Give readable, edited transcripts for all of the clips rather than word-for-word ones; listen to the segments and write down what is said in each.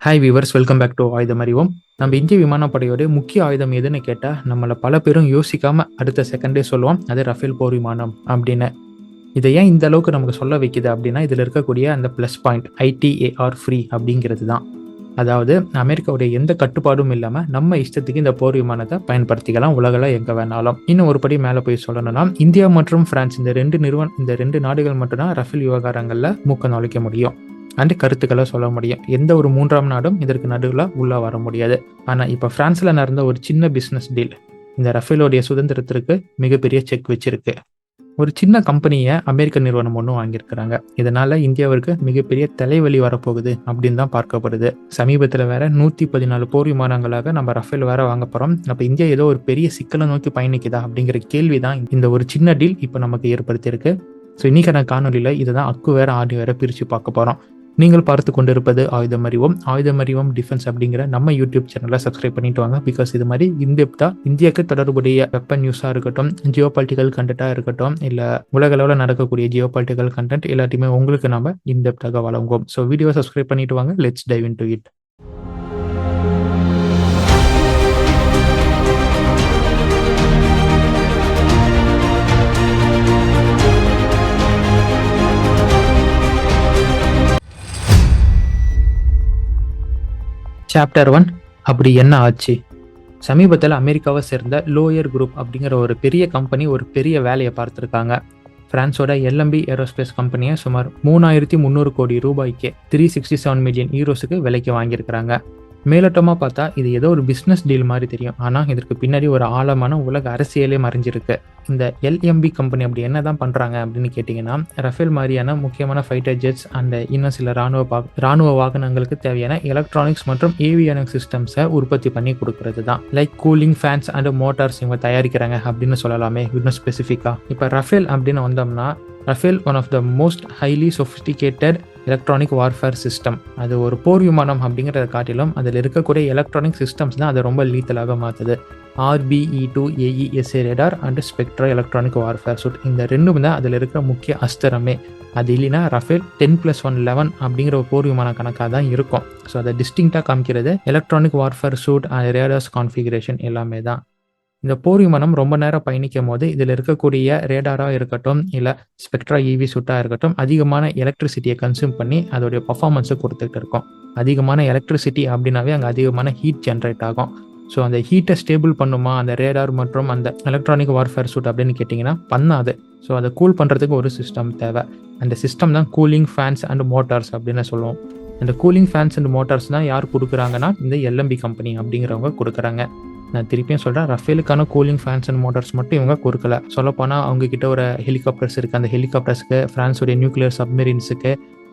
Hi viewers, welcome back to ஆயுதம் அறிவோம். நம்ம இந்திய விமானப்படையோட முக்கிய ஆயுதம் எதுன்னு கேட்டால் நம்மளை பல பேரும் யோசிக்காம அடுத்த செகண்டே சொல்லுவோம், அது ரஃபேல் போர் விமானம் அப்படின்னு. இதை ஏன் இந்த அளவுக்கு நமக்கு சொல்ல வைக்குது அப்படின்னா, இதில் இருக்கக்கூடிய அந்த ப்ளஸ் பாயிண்ட் ITAR ஃப்ரீ அப்படிங்கிறது தான். அதாவது அமெரிக்காவுடைய எந்த கட்டுப்பாடும் இல்லாமல் நம்ம இஷ்டத்துக்கு இந்த போர் விமானத்தை பயன்படுத்திக்கலாம் உலகில் எங்கே வேணாலும். இன்னும் ஒரு படி மேலே போய் சொல்லணும்னா, இந்தியா மற்றும் பிரான்ஸ் இந்த ரெண்டு நாடுகள் மட்டும்தான் ரஃபேல் விவகாரங்களில் மூக்க நுழைக்க முடியும் அண்ட் கருத்துக்களை சொல்ல முடியும். எந்த ஒரு மூன்றாம் நாடும் இதற்கு நடுவில் உள்ள வர முடியாது. ஆனால் இப்போ பிரான்ஸில் நடந்த ஒரு சின்ன பிஸ்னஸ் டீல் இந்த ரஃபேலோடைய சுதந்திரத்திற்கு மிகப்பெரிய செக் வச்சிருக்கு. ஒரு சின்ன கம்பெனியை அமெரிக்க நிறுவனம் ஒன்றும் வாங்கியிருக்கிறாங்க. இதனால இந்தியாவிற்கு மிகப்பெரிய தலைவலி வரப்போகுது அப்படின்னு தான் பார்க்கப்படுது. சமீபத்தில் வேற 114 போர் விமானங்களாக நம்ம ரஃபேல் வேற வாங்க போகிறோம். அப்போ இந்தியா ஏதோ ஒரு பெரிய சிக்கலை நோக்கி பயணிக்குதா அப்படிங்கிற கேள்வி தான் இந்த ஒரு சின்ன டீல் இப்போ நமக்கு ஏற்படுத்தியிருக்கு. ஸோ இன்னைக்கான காணொலியில் இதை தான் அக்கு வேற ஆடி வேற பிரித்து பார்க்க போகிறோம். நீங்கள் பார்த்து கொண்டிருப்பது ஆயுதம் அறிவோம். ஆயுதம் அறிவோம் டிஃபென்ஸ் அப்படிங்கிற நம்ம யூடியூப் சேனலை சப்ஸ்கிரைப் பண்ணிட்டு வாங்க. பிகாஸ் இது மாதிரி இன்டெப்தா இந்தியாவுக்கு தொடர்புடைய வெப்பன் நியூஸாக இருக்கட்டும், ஜியோபாலிட்டிக்கல் கண்டென்ட்டாக இருக்கட்டும், இல்லை உலக அளவில் நடக்கக்கூடிய ஜியோபாலிட்டிக்கல் கண்டென்ட் எல்லாத்தையுமே உங்களுக்கு நம்ம இன்டெப்தாக வழங்குவோம். ஸோ வீடியோ சப்ஸ்கிரைப் பண்ணிட்டு வாங்க. Let's dive into it. Chapter 1, அப்படி என்ன ஆச்சு? சமீபத்தில் அமெரிக்காவை சேர்ந்த லோயர் குரூப் அப்படிங்கிற ஒரு பெரிய கம்பெனி ஒரு பெரிய வேலையை பார்த்துருக்காங்க. பிரான்ஸோட LMB Aerospace கம்பெனியை சுமார் 3300 கோடி ரூபாய்க்கு 367 மில்லியன் யூரோஸுக்கு விலைக்கு வாங்கியிருக்கிறாங்க. மேலோட்டமாக பார்த்தா இது ஏதோ ஒரு பிஸ்னஸ் டீல் மாதிரி தெரியும். ஆனால் இதற்கு பின்னாடி ஒரு ஆழமான உலக அரசியலே மறைஞ்சிருக்கு. இந்த LMB கம்பெனி அப்படி என்ன தான் பண்ணுறாங்க அப்படின்னு கேட்டிங்கன்னா, ரஃபேல் மாதிரியான முக்கியமான ஃபைட்டர் ஜெட்ஸ் அண்ட் இன்னும் சில ராணுவ வாகனங்களுக்கு தேவையான எலக்ட்ரானிக்ஸ் மற்றும் ஏவியானிக் சிஸ்டம்ஸை உற்பத்தி பண்ணி கொடுக்கறது தான். Like cooling fans and Motors இவங்க தயாரிக்கிறாங்க அப்படின்னு சொல்லலாமே இன்னும் ஸ்பெசிஃபிக்காக. இப்போ ரஃபேல் அப்படின்னு வந்தோம்னா, Rafale one of the most highly sophisticated electronic warfare system. அது ஒரு போர் விமானம் அப்படிங்கிறத காட்டிலும் அதில் இருக்கக்கூடிய எலக்ட்ரானிக் சிஸ்டம்ஸ் தான் அதை ரொம்ப லீத்தலாக மாற்றுது. RBE-2 AESA radar and Spectra electronic warfare suite, இந்த ரெண்டும் தான் அதில் இருக்கிற முக்கிய அஸ்திரமே. அது இல்லைன்னா ரஃபேல் 10+1 11 அப்படிங்கிற ஒரு போர் விமான கணக்காக தான் இருக்கும். ஸோ அதை டிஸ்டிங்டாக காமிக்கிறது electronic warfare suite and radars configuration எல்லாமே தான். இந்த போர் விமானம் ரொம்ப நேரம் பயணிக்கும் போது இதில் இருக்கக்கூடிய ரேடாராக இருக்கட்டும், இல்லை ஸ்பெக்ட்ரா EV சூட்டாக இருக்கட்டும், அதிகமான எலக்ட்ரிசிட்டியை கன்சியூம் பண்ணி அதோடைய பர்ஃபார்மன்ஸை கொடுத்துட்டு இருக்கும். அதிகமான எலக்ட்ரிசிட்டி அப்படின்னாவே அங்கே அதிகமான ஹீட் ஜென்ரேட் ஆகும். ஸோ அந்த ஹீட்டை ஸ்டேபிள் பண்ணுமா அந்த ரேடார் மற்றும் அந்த எலக்ட்ரானிக் வார்ஃபேர் சூட் அப்படின்னு கேட்டிங்கன்னா பண்ணாது. ஸோ அதை கூல் பண்ணுறதுக்கு ஒரு சிஸ்டம் தேவை. அந்த சிஸ்டம் தான் கூலிங் ஃபேன்ஸ் அண்ட் மோட்டார்ஸ் அப்படின்னு சொல்லுவோம். அந்த கூலிங் ஃபேன்ஸ் அண்ட் மோட்டார்ஸ் தான் யார் கொடுக்குறாங்கன்னா இந்த LMB கம்பெனி அப்படிங்கிறவங்க கொடுக்குறாங்க. நான் திருப்பியும் சொல்கிறேன், ரஃபேலுக்கான கூலிங் ஃபேன்ஸ் அண்ட் மோட்டார்ஸ் மட்டும் இவங்க கொடுக்கல. சொல்லப்போனால் அவங்க கிட்ட ஒரு ஹெலிகாப்டர்ஸ் இருக்குது. அந்த ஹெலிகாப்டர்ஸ்க்கு, ஃப்ரான்ஸோடைய நியூக்ளியர் சப்மெரின்ஸுக்கு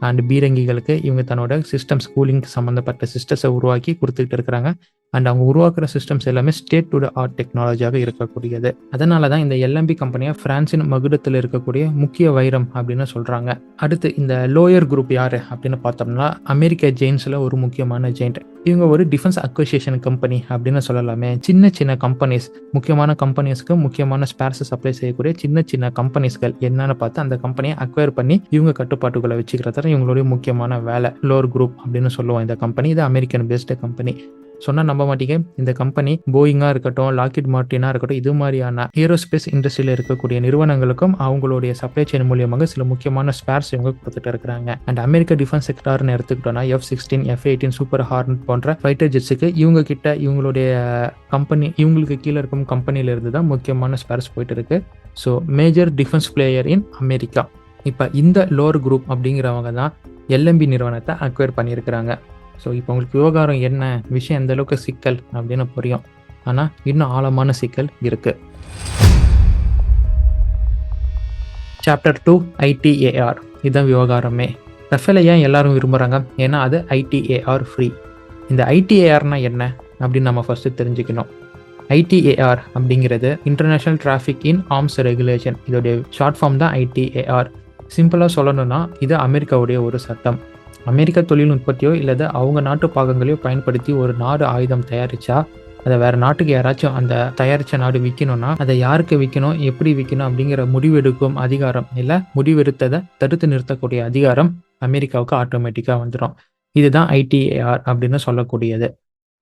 அண்ட் பீரங்கிகளுக்கு இவங்க தன்னோட சிஸ்டம்ஸ் கூலிங் சம்மந்தப்பட்ட சிஸ்டம்ஸை உருவாக்கி கொடுத்துக்கிட்டு இருக்கிறாங்க. அண்ட் அவங்க உருவாக்குற சிஸ்டம்ஸ் எல்லாமே ஸ்டேட் டு த ஆர்ட் டெக்னாலஜியாக இருக்கக்கூடியது. அதனால தான் இந்த LMB கம்பெனியை பிரான்சின் மகுடத்தில் இருக்கக்கூடிய முக்கிய வைரம் அப்படின்னு சொல்கிறாங்க. அடுத்து இந்த லோயர் குரூப் யார் அப்படின்னு பார்த்தோம்னா, அமெரிக்க ஜெயின்ஸில் ஒரு முக்கியமான ஜெயிண்ட். இவங்க ஒரு டிஃபென்ஸ் அக்விசிஷன் கம்பெனி அப்படின்னு சொல்லலாமே. சின்ன கம்பெனிஸ், முக்கியமான கம்பெனிஸ்க்கு முக்கியமான ஸ்பேர்ஸ் சப்ளை செய்யக்கூடிய சின்ன கம்பெனிஸ்கள் என்னன்னு பார்த்து அந்த கம்பெனியை அக்வயர் பண்ணி இவங்க கட்டுப்பாட்டுகளை வச்சுக்கிறத இவங்களுடைய முக்கியமான வேலை. லோர் குரூப் அப்படின்னு சொல்லுவோம் இந்த கம்பெனி. இது அமெரிக்கன் பேஸ்டு கம்பெனி. சொன்னால் நம்ப மாட்டீங்க, இந்த கம்பெனி போயிங்காக இருக்கட்டும், லாக்கிட் மார்டினாக இருக்கட்டும், இது மாதிரியான ஏரோஸ்பேஸ் இண்டஸ்ட்ரியில் இருக்கக்கூடிய நிறுவனங்களுக்கும் அவங்களுடைய சப்ளை செயின் மூலியமாக சில முக்கியமான ஸ்பேர்ஸ் இவங்க கொடுத்துட்டு இருக்கிறாங்க. அண்ட் அமெரிக்க டிஃபென்ஸ் செக்டார்னு எடுத்துக்கிட்டோம்னா F-16, F-18 சூப்பர் ஹார்னட் போன்ற ஃபைட்டர் ஜெட்ஸுக்கு இவங்க கிட்ட இவங்களுடைய கம்பெனி, இவங்களுக்கு கீழே இருக்கும் கம்பெனியில இருந்து தான் முக்கியமான ஸ்பேர்ஸ் போயிட்டு இருக்கு. So major defence player in America. இப்போ இந்த லோர் குரூப் அப்படிங்கிறவங்க தான் LMB நிறுவனத்தை அக்வயர் பண்ணியிருக்கிறாங்க. ஸோ இப்போ உங்களுக்கு விவகாரம் என்ன, விஷயம் எந்த அளவுக்கு சிக்கல் அப்படின்னு புரியும். ஆனால் இன்னும் ஆழமான சிக்கல் இருக்கு. Chapter 2, ITAR. இதுதான் விவகாரமே. ரஃபேலை ஏன் எல்லாரும் விரும்புகிறாங்க? ஏன்னா அது ITAR ஃப்ரீ. இந்த ITARனா என்ன அப்படின்னு நம்ம ஃபர்ஸ்ட் தெரிஞ்சுக்கணும். ITAR அப்படிங்கிறது இன்டர்நேஷ்னல் டிராஃபிக் இன் ஆர்ம்ஸ் ரெகுலேஷன். இதோடைய ஷார்ட் ஃபார்ம் தான் ITAR. சிம்பிளாக சொல்லணும்னா இது அமெரிக்காவுடைய ஒரு சட்டம். அமெரிக்க தொழில்நுட்பத்தையோ இல்லது அவங்க நாட்டு பாகங்களையோ பயன்படுத்தி ஒரு நாடு ஆயுதம் தயாரிச்சா அதை வேற நாட்டுக்கு யாராச்சும் அந்த தயாரித்த நாடு விற்கணும்னா அதை யாருக்கு விற்கணும், எப்படி விற்கணும் அப்படிங்கிற முடிவெடுக்கும் அதிகாரம், இல்லை முடிவெடுத்ததை தடுத்து நிறுத்தக்கூடிய அதிகாரம் அமெரிக்காவுக்கு ஆட்டோமேட்டிக்காக வந்துடும். இதுதான் ஐடிஏஆர் அப்படின்னு சொல்லக்கூடியது.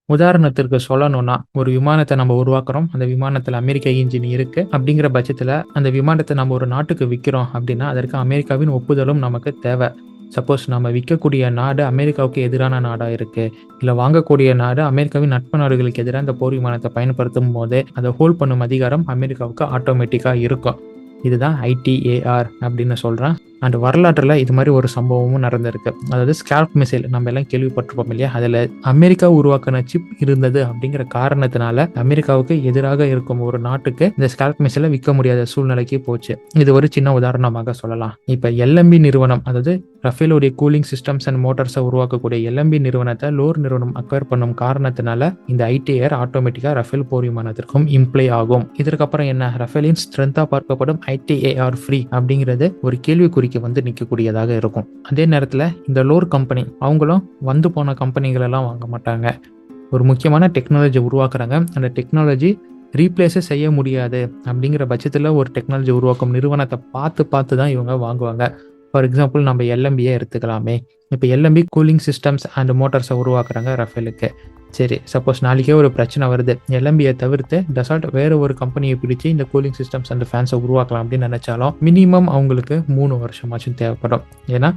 உதாரணத்திற்கு சொல்லணும்னா, ஒரு விமானத்தை நம்ம உருவாக்குறோம். அந்த விமானத்துல அமெரிக்க இன்ஜின் இருக்கு. அப்படிங்கிற பட்சத்துல அந்த விமானத்தை நம்ம ஒரு நாட்டுக்கு விக்கிறோம் அப்படின்னா, அதற்கு அமெரிக்காவின் ஒப்புதலும் நமக்கு தேவை. சப்போஸ் நம்ம விற்கக்கூடிய நாடு அமெரிக்காவுக்கு எதிரான நாடா இருக்கு, இல்ல வாங்கக்கூடிய நாடு அமெரிக்காவின் நட்பு நாடுகளுக்கு எதிராக இந்த போர் விமானத்தை பயன்படுத்தும் போது அதை ஹோல்ட் பண்ணும் அதிகாரம் அமெரிக்காவுக்கு ஆட்டோமேட்டிக்கா இருக்கும். இதுதான் ஐடிஏஆர் அப்படின்னு சொல்றேன். அண்ட் வரலாற்றுல இது மாதிரி ஒரு சம்பவமும் நடந்திருக்கு. அதாவது ஸ்கேல்ப் மிசைல் நம்ம எல்லாம் கேள்விப்பட்டிருப்போம் இல்லையா, அதுல அமெரிக்கா உருவாக்கின சிப் இருந்தது அப்படிங்கிற காரணத்தினால அமெரிக்காவுக்கு எதிராக இருக்கும் ஒரு நாட்டுக்கு இந்த ஸ்கேல்ப் மிசைலை விற்க முடியாத சூழ்நிலைக்கு போச்சு. இது ஒரு சின்ன உதாரணமாக சொல்லலாம். இப்ப எல்எம்பி நிறுவனம், அதாவது ரஃபேலுடைய கூலிங் சிஸ்டம்ஸ் அண்ட் மோட்டார்ஸை உருவாக்கக்கூடிய எல்எம்பி நிறுவனத்தை லோர் நிறுவனம் அக்வயர் பண்ணும் காரணத்தினால இந்த ஐடிஏஆர் ஆட்டோமேட்டிக்கா ரஃபேல் போர் விமானத்திற்கும் இம்ப்ளை ஆகும். இதற்கப்புறம் என்ன, ரஃபேலின் ஸ்ட்ரென்த்தா பார்க்கப்படும் ஐடிஏஆர் ஃப்ரீ அப்படிங்கிறது ஒரு கேள்விக்குறிக்கு வந்து நிற்கக்கூடியதாக இருக்கும். அதே நேரத்தில் இந்த லோர் கம்பெனி அவங்களும் வந்து போன கம்பெனிகள் எல்லாம் வாங்க மாட்டாங்க. ஒரு முக்கியமான டெக்னாலஜி உருவாக்குறாங்க. அந்த டெக்னாலஜி ரீப்ளேஸே செய்ய முடியாது அப்படிங்கிற பட்சத்தில் ஒரு டெக்னாலஜி உருவாக்கும் நிறுவனத்தை பார்த்து தான் இவங்க வாங்குவாங்க. ஃபார் எக்ஸாம்பிள் நம்ம எல்எம்பியை எடுத்துக்கலாமே. இப்போ எல்எம்பி கூலிங் சிஸ்டம்ஸ் அண்ட் மோட்டார்ஸை உருவாக்குறாங்க ரஃபேலுக்கு. சரி, சப்போஸ் நாளைக்கே ஒரு பிரச்சனை வருது, எல்எம்பியை தவிர்த்து டசால்ட் வேற ஒரு கம்பெனியை பிடிச்சி இந்த கூலிங் சிஸ்டம்ஸ் அண்ட் ஃபேன்ஸை உருவாக்கலாம் அப்படின்னு நினைச்சாலும் மினிமம் அவங்களுக்கு 3 வருஷமாச்சும் தேவைப்படும். ஏன்னா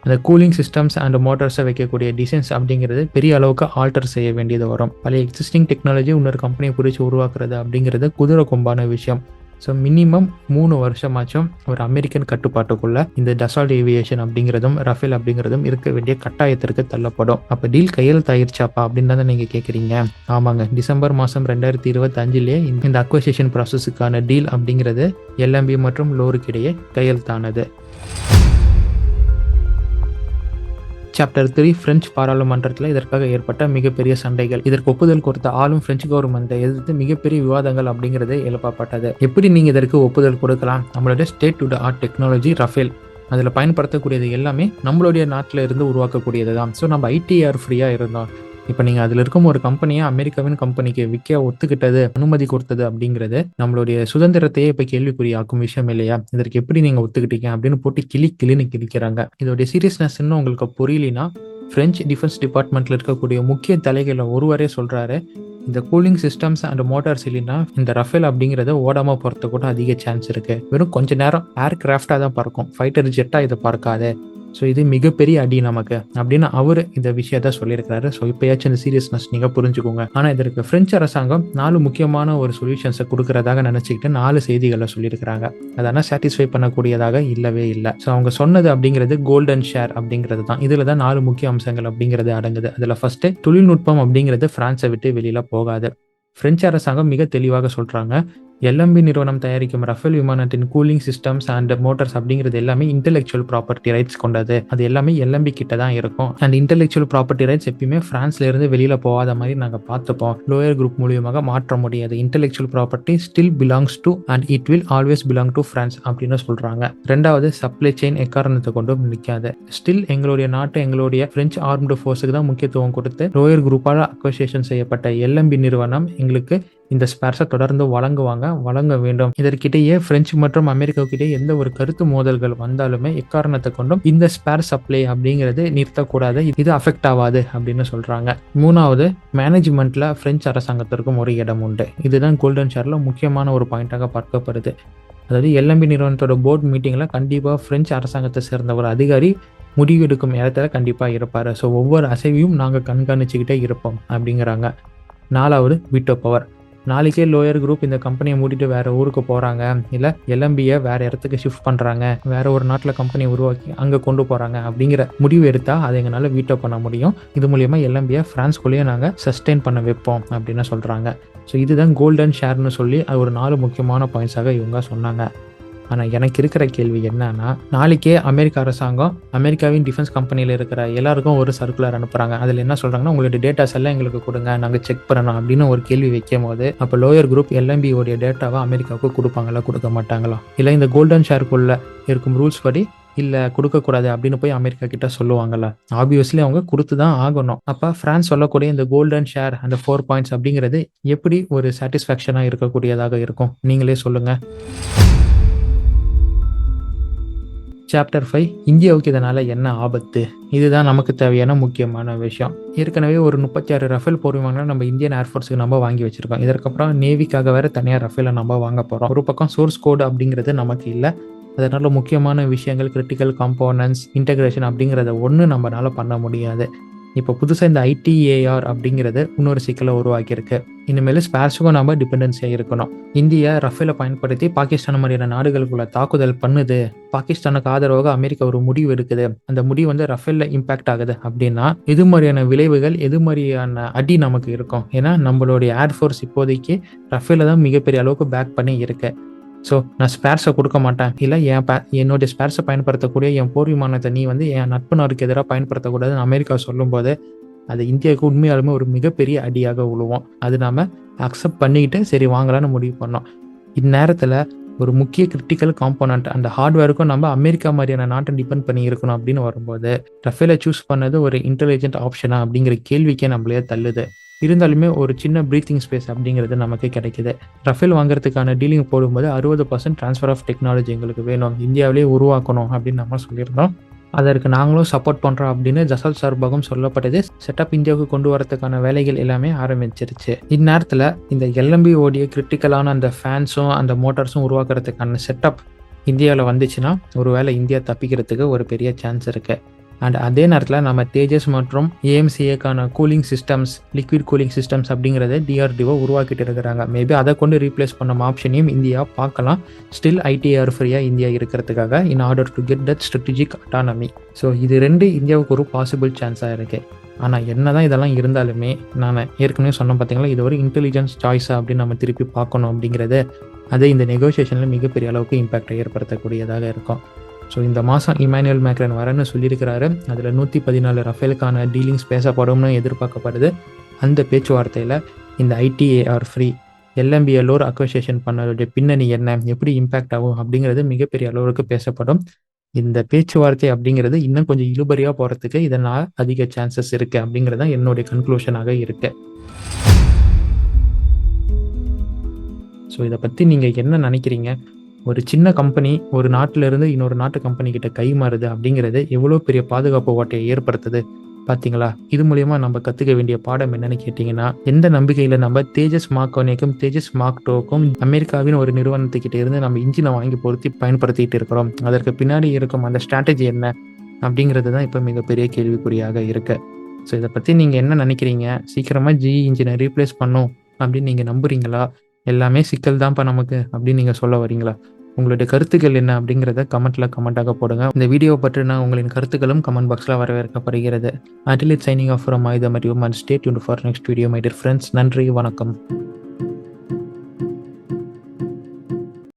அந்த கூலிங் சிஸ்டம்ஸ் அண்ட் மோட்டார்ஸை வைக்கக்கூடிய டிசைன்ஸ் அப்படிங்கிறது பெரிய அளவுக்கு ஆல்டர் செய்ய வேண்டியது வரும். பழைய எக்ஸிஸ்டிங் டெக்னாலஜி இன்னொரு கம்பெனியை பிடிச்சி உருவாக்குறது அப்படிங்கிறது குதிரை கொம்பான விஷயம். ஸோ மினிமம் 3 வருஷமாச்சும் ஒரு அமெரிக்கன் கட்டுப்பாட்டுக்குள்ள இந்த டசால்ட் ஏவியேஷன் அப்படிங்கிறதும் ரஃபேல் அப்படிங்கிறதும் இருக்க வேண்டிய கட்டாயத்திற்கு தள்ளப்படும். அப்போ டீல் கையெழுத்தாயிருச்சாப்பா அப்படின்னு தான் நீங்கள் கேட்குறீங்க. ஆமாங்க, டிசம்பர் மாதம் 2025 இந்த அக்வசிஷன் ப்ராசஸுக்கான டீல் அப்படிங்கிறது எல்எம்பி மற்றும் லோருக்கு இடையே கையெழுத்தானது. சாப்டர் 3 பிரெஞ்சு பாராளுமன்றத்தில் இதற்காக ஏற்பட்ட மிகப்பெரிய சண்டைகள். இதற்கு ஒப்புதல் கொடுத்த ஆளும் பிரெஞ்சு கவர்மெண்ட்டை எதிர்த்து மிகப்பெரிய விவாதங்கள் அப்படிங்கிறது எழுப்பப்பட்டது. எப்படி நீங்க இதற்கு ஒப்புதல் கொடுக்கலாம்? நம்மளுடைய state to the art technology Rafale, அதில் பயன்படுத்தக்கூடியது எல்லாமே நம்மளுடைய நாட்டில் இருந்து உருவாக்கக்கூடியது தான். ஸோ நம்ம ஐடிஆர் ஃப்ரீயாக இருந்தோம். இப்போ நீங்கள் அதில் இருக்கும் ஒரு கம்பெனியை அமெரிக்காவின் கம்பெனிக்கு விற்க ஒத்துக்கிட்டது, அனுமதி கொடுத்தது அப்படிங்கிறது நம்மளுடைய சுதந்திரத்தையே இப்போ கேள்விக்குறியாக்கும் விஷயம் இல்லையா? இதற்கு எப்படி நீங்கள் ஒத்துக்கிட்டீங்க அப்படின்னு போட்டு கிளின்னு கிழிக்கிறாங்க. இதோடைய சீரியஸ்னஸ் இன்னும் உங்களுக்கு புரியலனா, பிரெஞ்சு டிஃபென்ஸ் டிபார்ட்மெண்ட்ல இருக்கக்கூடிய முக்கிய தலைகளில் ஒருவரே சொல்றாரு, இந்த கூலிங் சிஸ்டம்ஸ் அண்ட் மோட்டார்ஸ் இல்லைன்னா இந்த ரஃபேல் அப்படிங்கிறத ஓடாம போறது கூட அதிக சான்ஸ் இருக்கு. வெறும் கொஞ்ச நேரம் ஏர்கிராஃப்டா தான் பறக்கும், ஃபைட்டர் ஜெட்டா இதை பறக்காது. ஸோ இது மிகப்பெரிய அடி நமக்கு அப்படின்னு அவர் இந்த விஷயத்த சொல்லியிருக்கிறாரு. ஸோ இப்போயாச்சும் இந்த சீரியஸ்னஸ் நீங்கள் புரிஞ்சுக்கோங்க. ஆனால் இதற்கு பிரெஞ்சு அரசாங்கம் 4 முக்கியமான ஒரு சொல்யூஷன்ஸை கொடுக்கறதாக நினச்சிக்கிட்டு 4 செய்திகளை சொல்லியிருக்கிறாங்க. அதனால் சாட்டிஸ்ஃபை பண்ணக்கூடியதாக இல்லவே இல்லை. ஸோ அவங்க சொன்னது அப்படிங்கிறது கோல்டன் ஷேர் அப்படிங்கிறது தான். இதில் தான் 4 முக்கிய அம்சங்கள் அப்படிங்கிறது அடங்குது. அதில் ஃபர்ஸ்ட், தொழில்நுட்பம் அப்படிங்கிறது பிரான்ஸை விட்டு வெளியில போகாது. பிரெஞ்சு அரசாங்கம் மிக தெளிவாக சொல்றாங்க, எல்எம்பி நிறுவனம் தயாரிக்கும் ரஃபேல் விமானத்தின் கூலிங் சிஸ்டம்ஸ் அண்ட் மோட்டார்ஸ் அப்படிங்கிறது எல்லாமே இன்டெலெக்சுவல் ப்ராப்பர்ட்டி ரைட்ஸ் கொண்டது. அது எல்லாமே எல்எம்பி கிட்ட தான் இருக்கும். அண்ட் இன்டெலெக்சுவல் ப்ராப்பர்ட்டி ரைட்ஸ் எப்பயுமே பிரான்ஸ்ல இருந்து வெளியில போகாத மாதிரி நாங்கள் பார்த்துப்போம். லோயர் குரூப் மூலியமாக மாற்ற முடியாது. Intellectual property still belongs to and it will always belong to France அப்படின்னு சொல்றாங்க. ரெண்டாவது, சப்ளை செயின் எக்காரணத்தை கொண்டும் நிற்காது. ஸ்டில் எங்களுடைய நாட்டு, எங்களுடைய பிரெஞ்சு ஆர்ம்டு ஃபோர்ஸுக்கு தான் முக்கியத்துவம் கொடுத்து லோயர் குரூப்பால் அக்வசிஷன் செய்யப்பட்ட எல்எம்பி நிறுவனம் எங்களுக்கு இந்த ஸ்பேர்ஸை தொடர்ந்து வழங்க வேண்டும். இதற்கிடையே பிரெஞ்சு மற்றும் அமெரிக்காவுக்கிட்டே எந்த ஒரு கருத்து மோதல்கள் வந்தாலுமே எக்காரணத்தை கொண்டும் இந்த ஸ்பேர் சப்ளை அப்படிங்கிறது நிறுத்தக்கூடாது, இது அஃபெக்ட் ஆகாது அப்படின்னு சொல்றாங்க. மூணாவது, மேனேஜ்மெண்ட்ல பிரெஞ்சு அரசாங்கத்திற்கும் ஒரு இடம் உண்டு. இதுதான் கோல்டன் ஷேர்ல முக்கியமான ஒரு பாயிண்டாக பார்க்கப்படுது. அதாவது எல்எம்பி நிறுவனத்தோட போர்டு மீட்டிங்ல கண்டிப்பா பிரெஞ்சு அரசாங்கத்தை சேர்ந்த ஒரு அதிகாரி முடிவு எடுக்கும் இடத்துல கண்டிப்பா இருப்பாரு. ஸோ ஒவ்வொரு அசைவையும் நாங்கள் கண்காணிச்சுக்கிட்டே இருப்போம் அப்படிங்கிறாங்க. நாலாவது, வீட்டோ பவர். நாளைக்கே லோயர் குரூப் இந்த கம்பெனியை மூடிட்டு வேற ஊருக்கு போறாங்க, இல்ல எல்எம்பியை வேற இடத்துக்கு ஷிஃப்ட் பண்றாங்க, வேற ஒரு நாட்டில் கம்பெனியை உருவாக்கி அங்க கொண்டு போறாங்க அப்படிங்கிற முடிவு எடுத்தா அதை எங்களால் வீட்டோ பண்ண முடியும். இது மூலியமா எல்எம்பியை பிரான்ஸ்குள்ளேயே நாங்கள் சஸ்டெயின் பண்ண வைப்போம் அப்படின்னு சொல்றாங்க. ஸோ இதுதான் கோல்டன் ஷேர்னு சொல்லி அது ஒரு 4 முக்கியமான பாயிண்ட்ஸாக இவங்க சொன்னாங்க. ஆனால் எனக்கு இருக்கிற கேள்வி என்னன்னா, நாளைக்கே அமெரிக்க அரசாங்கம் அமெரிக்காவின் டிஃபென்ஸ் கம்பெனியில் இருக்கிற எல்லாருக்கும் ஒரு சர்க்குலர் அனுப்புறாங்க. அதில் என்ன சொல்றாங்கன்னா, உங்களுடைய டேட்டாஸ் எல்லாம் எங்களுக்கு கொடுங்க, நாங்கள் செக் பண்ணணும் அப்படின்னு ஒரு கேள்வி வைக்கும் போது, அப்போ லோயர் குரூப் எல்எம்பியோடைய டேட்டாவை அமெரிக்காவுக்கு கொடுப்பாங்களா, கொடுக்க மாட்டாங்களா? இல்லை இந்த கோல்டன் ஷேருக்குள்ள இருக்கும் ரூல்ஸ் படி இல்லை கொடுக்கக்கூடாது அப்படின்னு போய் அமெரிக்கா கிட்ட சொல்லுவாங்கல்ல? ஆப்வியஸ்லி அவங்க கொடுத்து தான் ஆகணும். அப்போ பிரான்ஸ் சொல்லக்கூடிய இந்த கோல்டன் ஷேர் அந்த 4 பாயிண்ட்ஸ் அப்படிங்கிறது எப்படி ஒரு சாட்டிஸ்ஃபேக்ஷனாக இருக்கக்கூடியதாக இருக்கும்? நீங்களே சொல்லுங்க. சாப்டர் 5 இந்தியாவுக்கு இதனால் என்ன ஆபத்து, இதுதான் நமக்கு தேவையான முக்கியமான விஷயம். ஏற்கனவே ஒரு 36 ரஃபேல் போர் விமானங்களை நம்ம இந்தியன் ஏர்ஃபோர்ஸுக்கு நம்ம வாங்கி வச்சிருக்கோம். இதற்கப்புறம் நேவிக்காக வேற தனியாக ரஃபேலை நம்ம வாங்க போகிறோம். ஒரு பக்கம் சோர்ஸ் கோடு அப்படிங்கிறது நமக்கு இல்லை. அதனால முக்கியமான விஷயங்கள், கிரிட்டிக்கல் காம்போனன்ட்ஸ், இன்டகிரேஷன் அப்படிங்கிறத ஒன்று நம்மளால பண்ண முடியாது. இப்போ புதுசாக இந்த ITAR அப்படிங்கிறது இன்னொரு சிக்கலை உருவாக்கியிருக்கு. இனிமேல் ஸ்பேர்ஸுக்கும் நம்ம டிபெண்டன்சியாக இருக்கணும். இந்தியா ரஃபேலை பயன்படுத்தி பாகிஸ்தான் மாதிரியான நாடுகளுக்குள்ள தாக்குதல் பண்ணுது, பாகிஸ்தானுக்கு ஆதரவாக அமெரிக்கா ஒரு முடிவு எடுக்குது, அந்த முடிவு வந்து ரஃபேலில் இம்பாக்ட் ஆகுது அப்படின்னா எது மாதிரியான விளைவுகள், எது மாதிரியான அடி நமக்கு இருக்கும்? ஏன்னா நம்மளுடைய ஏர்ஃபோர்ஸ் இப்போதைக்கு ரஃபேலை தான் மிகப்பெரிய அளவுக்கு பேக் பண்ணி இருக்கு. ஸோ நான் ஸ்பேர்ஸை கொடுக்க மாட்டேன், இல்லை என்னுடைய ஸ்பேர்ஸை பயன்படுத்தக்கூடிய என் போர் விமானத்தை நீ வந்து என் நட்பு நாடுக்கு எதிராக பயன்படுத்தக்கூடாதுன்னு அமெரிக்கா சொல்லும்போது அது இந்தியாவுக்கு உண்மையாலுமே ஒரு மிகப்பெரிய அடியாக விழுவோம். அது நாம் அக்செப்ட் பண்ணிக்கிட்டு சரி வாங்கலான்னு முடிவு பண்ணோம். இந்நேரத்தில் ஒரு முக்கிய கிரிட்டிக்கல் காம்போனன்ட் அந்த ஹார்ட்வேருக்கும் நம்ம அமெரிக்கா மாதிரியான நாட்டை டிபெண்ட் பண்ணி இருக்கணும் அப்படின்னு வரும்போது ரஃபேலை சூஸ் பண்ணது ஒரு இன்டெலிஜென்ட் ஆப்ஷனா அப்படிங்கிற கேள்விக்கே நம்மளே தள்ளுது. இருந்தாலுமே ஒரு சின்ன ப்ரீத்திங் ஸ்பேஸ் அப்படிங்கிறது நமக்கு கிடைக்குது. ரஃபேல் வாங்குறதுக்கான டீலிங் போடும்போது 60% ட்ரான்ஸ்ஃபர் ஆஃப் டெக்னாலஜி எங்களுக்கு வேணும், இந்தியாவிலேயே உருவாக்கணும் அப்படின்னு நம்ம சொல்லியிருந்தோம். அதற்கு நாங்களும் சப்போர்ட் பண்ணுறோம் அப்படின்னு Dassault சார்பாகவும் சொல்லப்பட்டது. செட்டப் இந்தியாவுக்கு கொண்டு வரதுக்கான வேலைகள் எல்லாமே ஆரம்பிச்சிருச்சு. இந்நேரத்தில் இந்த LMB ஓடிய கிரிட்டிக்கலான அந்த ஃபேன்ஸும் அந்த மோட்டார்ஸும் உருவாக்குறதுக்கான செட்டப் இந்தியாவில் வந்துச்சுன்னா ஒருவேளை இந்தியா தப்பிக்கிறதுக்கு ஒரு பெரிய சான்ஸ் இருக்குது. அண்ட் அதே நேரத்தில் நம்ம தேஜஸ் மற்றும் AMCAக்கான cooling systems, liquid cooling systems அப்படிங்கிறத DRDO உருவாக்கிட்டு இருக்கிறாங்க. மேபி அதை கொண்டு ரீப்ளேஸ் பண்ண ஆப்ஷனையும் இந்தியா பார்க்கலாம். ஸ்டில் ITAR ஃப்ரீயாக இந்தியா இருக்கிறதுக்காக in order to get that strategic autonomy. So இது ரெண்டு இந்தியாவுக்கு ஒரு பாசிபிள் சான்ஸாக இருக்குது. ஆனால் என்ன தான் இதெல்லாம் இருந்தாலுமே நான் ஏற்கனவே சொன்ன பார்த்தீங்களா, இது ஒரு இன்டெலிஜென்ஸ் சாய்ஸாக அப்படின்னு நம்ம திருப்பி பார்க்கணும் அப்படிங்கிறது அதே இந்த நெகோசியேஷனில் மிகப்பெரிய அளவுக்கு இம்பாக்டை ஏற்படுத்தக்கூடியதாக இருக்கும். ஸோ இந்த மாதம் இமானுவேல் மேக்ரன் வரன்னு சொல்லியிருக்கிறாரு. அதில் 114 ரஃபேலுக்கான டீலிங்ஸ் பேசப்படும்னு எதிர்பார்க்கப்படுது. அந்த பேச்சுவார்த்தையில் இந்த ITAR free LMB LOAR acquisition பண்ணதுடைய பின்னணி என்ன, எப்படி இம்பாக்ட் ஆகும் அப்படிங்கிறது மிகப்பெரிய அளவுக்கு பேசப்படும். இந்த பேச்சுவார்த்தை அப்படிங்கிறது இன்னும் கொஞ்சம் இழுபறியாக போகிறதுக்கு இதனால் அதிக சான்சஸ் இருக்குது அப்படிங்கிறது தான் என்னுடைய கன்க்ளூஷனாக இருக்குது. ஸோ இதை பற்றி நீங்கள் என்ன நினைக்கிறீங்க? ஒரு சின்ன கம்பெனி ஒரு நாட்டிலிருந்து இன்னொரு நாட்டு கம்பெனி கிட்ட கை மாறுது அப்படிங்கிறது எவ்வளோ பெரிய பாதுகாப்பு ஓட்டையை ஏற்படுத்துது பார்த்தீங்களா? இது மூலயமா நம்ம கற்றுக்க வேண்டிய பாடம் என்னன்னு கேட்டிங்கன்னா, எந்த நம்பிக்கையில் நம்ம தேஜஸ் மார்க் 1க்கும் தேஜஸ் மார்க் 2க்கும் அமெரிக்காவின் ஒரு நிறுவனத்துக்கிட்ட இருந்து நம்ம இன்ஜினை வாங்கி பொருத்தி பயன்படுத்திட்டு இருக்கிறோம். அதற்கு பின்னாடி இருக்கும் அந்த ஸ்ட்ராட்டஜி என்ன அப்படிங்கிறது தான் இப்போ மிகப்பெரிய கேள்விக்குறியாக இருக்கு. ஸோ இதை பற்றி நீங்கள் என்ன நினைக்கிறீங்க? சீக்கிரமாக GE இன்ஜினை ரீப்ளேஸ் பண்ணும் அப்படின்னு நீங்கள் நம்புறீங்களா? எல்லாமே சிக்கல் தான்ப்பா நமக்கு அப்படின்னு நீங்கள் சொல்ல வரீங்களா? உங்களுடைய கருத்துக்கள் என்ன அப்படிங்கிறத கமெண்ட்டாக போடுங்க. இந்த வீடியோவை பற்றின உங்களின் கருத்துக்களும் கமெண்ட் பாக்ஸில் வரவேற்கப்படுகிறது. Until it's signing off from Aayudham Arivom and stay tuned for next video, my dear friends. நன்றி, வணக்கம்.